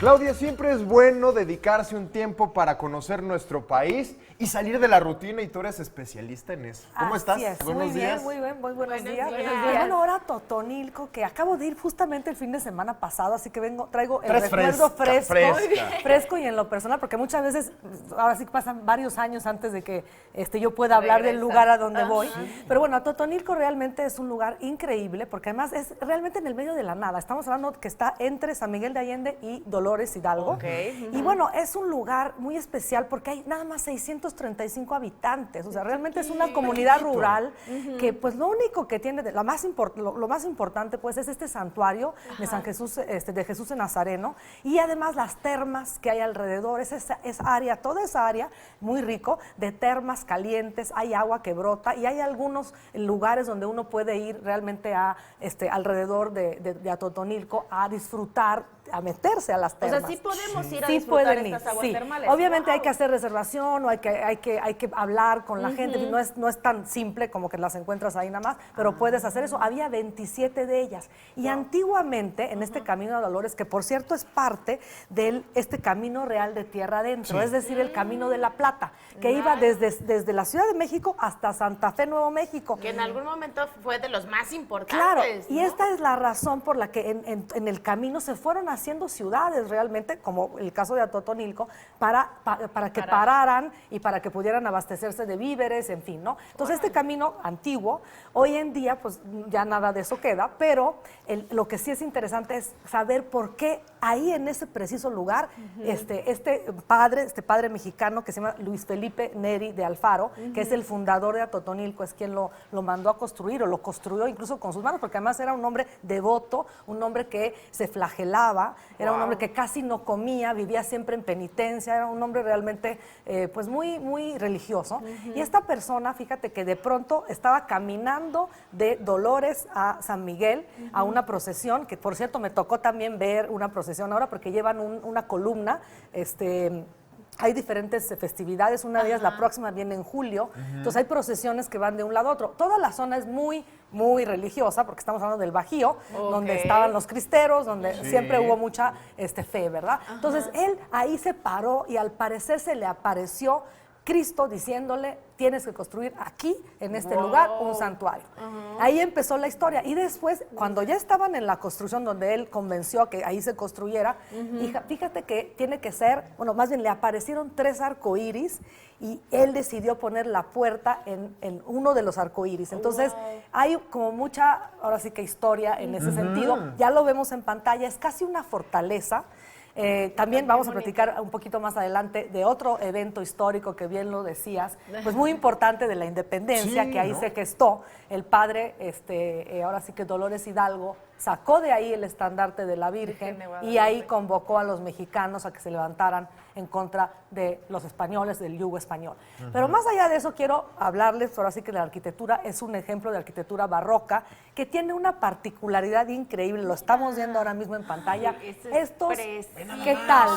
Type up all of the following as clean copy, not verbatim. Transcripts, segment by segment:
Claudia, siempre es bueno dedicarse un tiempo para conocer nuestro país y salir de la rutina, y tú eres especialista en eso. ¿Cómo estás? Buenos días. Muy bien, muy buenos días. Bueno, ahora Totonilco, que acabo de ir justamente el fin de semana pasado, así que traigo el recuerdo fresco y en lo personal, porque muchas veces, ahora sí que pasan varios años antes de que yo pueda hablar del lugar a donde voy. Pero bueno, Totonilco realmente es un lugar increíble, porque además es realmente en el medio de la nada. Estamos hablando que está entre San Miguel de Allende y Dolores Hidalgo. Y bueno, es un lugar muy especial porque hay nada más 635 habitantes, o sea, realmente es una comunidad rural que pues lo único que tiene, lo más importante pues es este santuario de San Jesús, de Jesús de Nazareno, y además las termas que hay alrededor, toda esa área muy rico de termas calientes, hay agua que brota y hay algunos lugares donde uno puede ir realmente alrededor de Atotonilco a disfrutar, a meterse a las termas. O sea, sí podemos ir a disfrutar estas aguas termales. Obviamente hay que hacer reservación o hay que hablar con la gente. No es tan simple como que las encuentras ahí nada más, pero puedes hacer eso. Había 27 de ellas. Y antiguamente, en este Camino de Dolores, que por cierto es parte de este Camino Real de Tierra Adentro, es decir, el Camino de la Plata, que iba desde la Ciudad de México hasta Santa Fe, Nuevo México. Que en algún momento fue de los más importantes. Claro, y esta es la razón por la que en el camino se fueron haciendo ciudades realmente, como el caso de Atotonilco, para que pararan y para que pudieran abastecerse de víveres, en fin, ¿no? Entonces este camino antiguo, hoy en día pues ya nada de eso queda, pero lo que sí es interesante es saber por qué ahí en ese preciso lugar este padre mexicano que se llama Luis Felipe Neri de Alfaro, que es el fundador de Atotonilco, es quien lo mandó a construir, o lo construyó incluso con sus manos, porque además era un hombre devoto, un hombre que se flagelaba, era un hombre que casi no comía, vivía siempre en penitencia, era un hombre realmente pues muy, muy religioso. Y esta persona, fíjate que de pronto estaba caminando de Dolores a San Miguel a una procesión, que por cierto me tocó también ver una procesión ahora porque llevan una columna, hay diferentes festividades, una de ellas la próxima viene en julio, entonces hay procesiones que van de un lado a otro. Toda la zona es muy, muy religiosa, porque estamos hablando del Bajío, donde estaban los cristeros, donde siempre hubo mucha fe, ¿verdad? Entonces él ahí se paró y al parecer se le apareció Cristo diciéndole, tienes que construir aquí, en este lugar, un santuario. Ahí empezó la historia. Y después, cuando ya estaban en la construcción, donde él convenció que ahí se construyera, fíjate que tiene que ser, bueno, más bien le aparecieron 3 arcoíris y él decidió poner la puerta en uno de los arcoíris. Entonces, hay como mucha, ahora sí que historia en ese sentido. Ya lo vemos en pantalla, es casi una fortaleza. También vamos a platicar un poquito más adelante de otro evento histórico que bien lo decías, pues muy importante de la independencia, que ahí se gestó. El padre, ahora sí que Dolores Hidalgo, sacó de ahí el estandarte de la Virgen y ahí convocó a los mexicanos a que se levantaran en contra de los españoles, del yugo español. Pero más allá de eso, quiero hablarles, ahora sí que la arquitectura es un ejemplo de arquitectura barroca que tiene una particularidad increíble, lo estamos viendo ahora mismo en pantalla. Estos, ¿qué tal,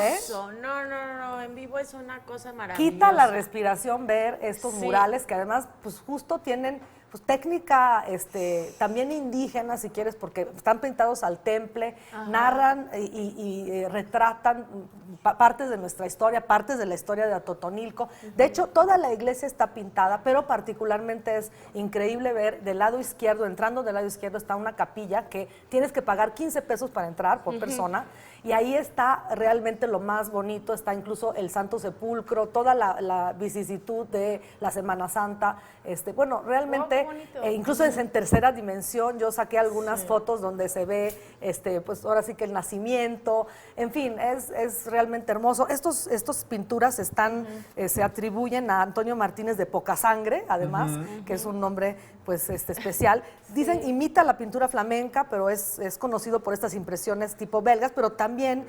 No, en vivo es una cosa maravillosa. Quita la respiración ver estos murales que además, pues justo tienen pues técnica también indígena, si quieres, porque están pintados al temple, narran y retratan partes de nuestra historia, partes de la historia de Atotonilco. De hecho, toda la iglesia está pintada, pero particularmente es increíble ver del lado izquierdo, entrando del lado izquierdo está una capilla que tienes que pagar 15 pesos para entrar por persona, y ahí está realmente lo más bonito, está incluso el Santo Sepulcro, toda la vicisitud de la Semana Santa, bueno, realmente, incluso es en tercera dimensión. Yo saqué algunas fotos donde se ve, pues ahora sí que el nacimiento, en fin, es realmente hermoso. Estos pinturas se atribuyen a Antonio Martínez de Pocasangre, además, que es un nombre pues especial. Dicen, imita la pintura flamenca, pero es conocido por estas impresiones tipo belgas, pero también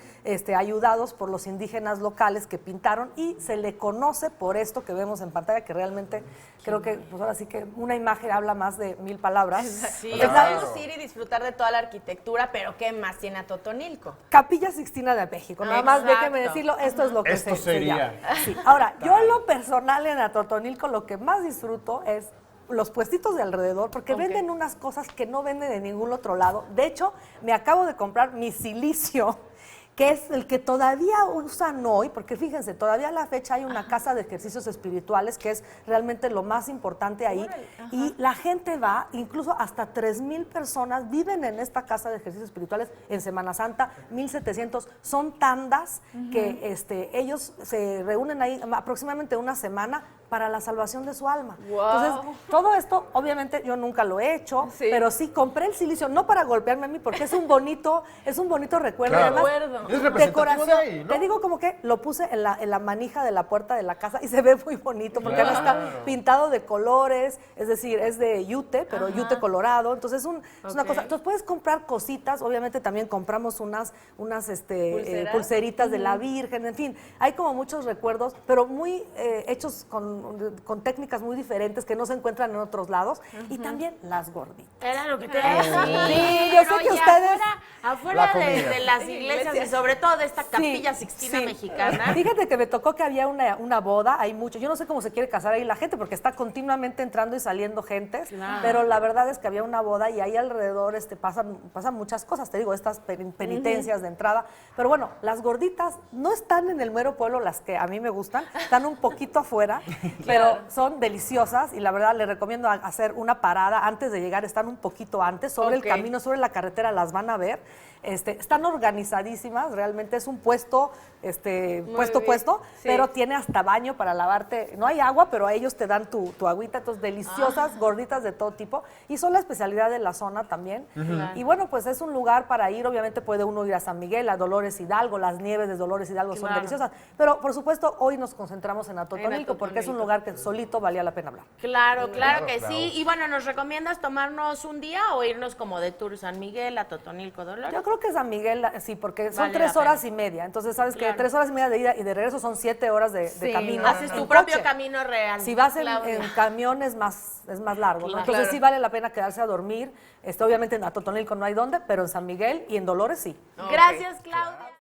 ayudados por los indígenas locales que pintaron, y se le conoce por esto que vemos en pantalla, que realmente creo que pues ahora sí que una imagen habla más de 1000 palabras. Sí, podemos ir y disfrutar de toda la arquitectura, pero ¿qué más tiene Atotonilco? Capilla Sixtina de México, nada más déjeme decirlo, esto es lo que sería. Sí. Ahora, yo en lo personal en Atotonilco lo que más disfruto es los puestitos de alrededor, porque venden unas cosas que no venden de ningún otro lado. De hecho, me acabo de comprar mi silicio, que es el que todavía usan hoy, porque fíjense, todavía a la fecha hay una casa de ejercicios espirituales que es realmente lo más importante ahí, y la gente va, incluso hasta 3,000 personas viven en esta casa de ejercicios espirituales en Semana Santa, 1,700, son tandas que ellos se reúnen ahí aproximadamente una semana para la salvación de su alma. Wow. Entonces, todo esto, obviamente, yo nunca lo he hecho, pero sí compré el silicio, no para golpearme a mí, porque es un bonito recuerdo. Claro. Además, Es representativo de ahí, ¿no? te digo como que lo puse en la manija de la puerta de la casa y se ve muy bonito, porque además está pintado de colores, es decir, es de yute, pero yute colorado, entonces es una cosa. Entonces puedes comprar cositas, obviamente también compramos unas pulseritas de la Virgen, en fin, hay como muchos recuerdos, pero muy hechos con técnicas muy diferentes que no se encuentran en otros lados, y también las gorditas. Era lo que te iba a decir. Sí, yo sé que Oye, ustedes... afuera La comida. de las iglesias y sobre todo de esta capilla Sixtina sí. mexicana. Fíjate que me tocó que había una boda, hay mucho, yo no sé cómo se quiere casar ahí la gente, porque está continuamente entrando y saliendo gentes, pero la verdad es que había una boda y ahí alrededor pasan muchas cosas, te digo, estas penitencias de entrada, pero bueno, las gorditas no están en el mero pueblo, las que a mí me gustan, están un poquito afuera, pero son deliciosas y la verdad les recomiendo hacer una parada antes de llegar, están un poquito antes, sobre el camino, sobre la carretera, las van a ver. Están organizadísimas, realmente es un puesto, pero tiene hasta baño para lavarte, no hay agua, pero ellos te dan tu agüita, entonces deliciosas, gorditas de todo tipo, y son la especialidad de la zona también, y bueno, pues es un lugar para ir, obviamente puede uno ir a San Miguel, a Dolores Hidalgo, las nieves de Dolores Hidalgo son deliciosas, pero por supuesto hoy nos concentramos en Atotonilco, porque es un lugar que solito valía la pena hablar. Claro que sí. Y bueno, ¿nos recomiendas tomarnos un día o irnos como de tour San Miguel a Totonilco, Dolores? Yo creo que San Miguel, sí, porque son Vale 3 la horas pena. y media. Entonces, sabes que 3 horas y media de ida y de regreso son 7 horas de camino. Haces en tu propio coche. camino real. Si vas en Claudia. camión es más largo, ¿no? Claro. Entonces sí vale la pena quedarse a dormir. Obviamente en Atotonilco no hay dónde, pero en San Miguel y en Dolores sí. Gracias, Claudia.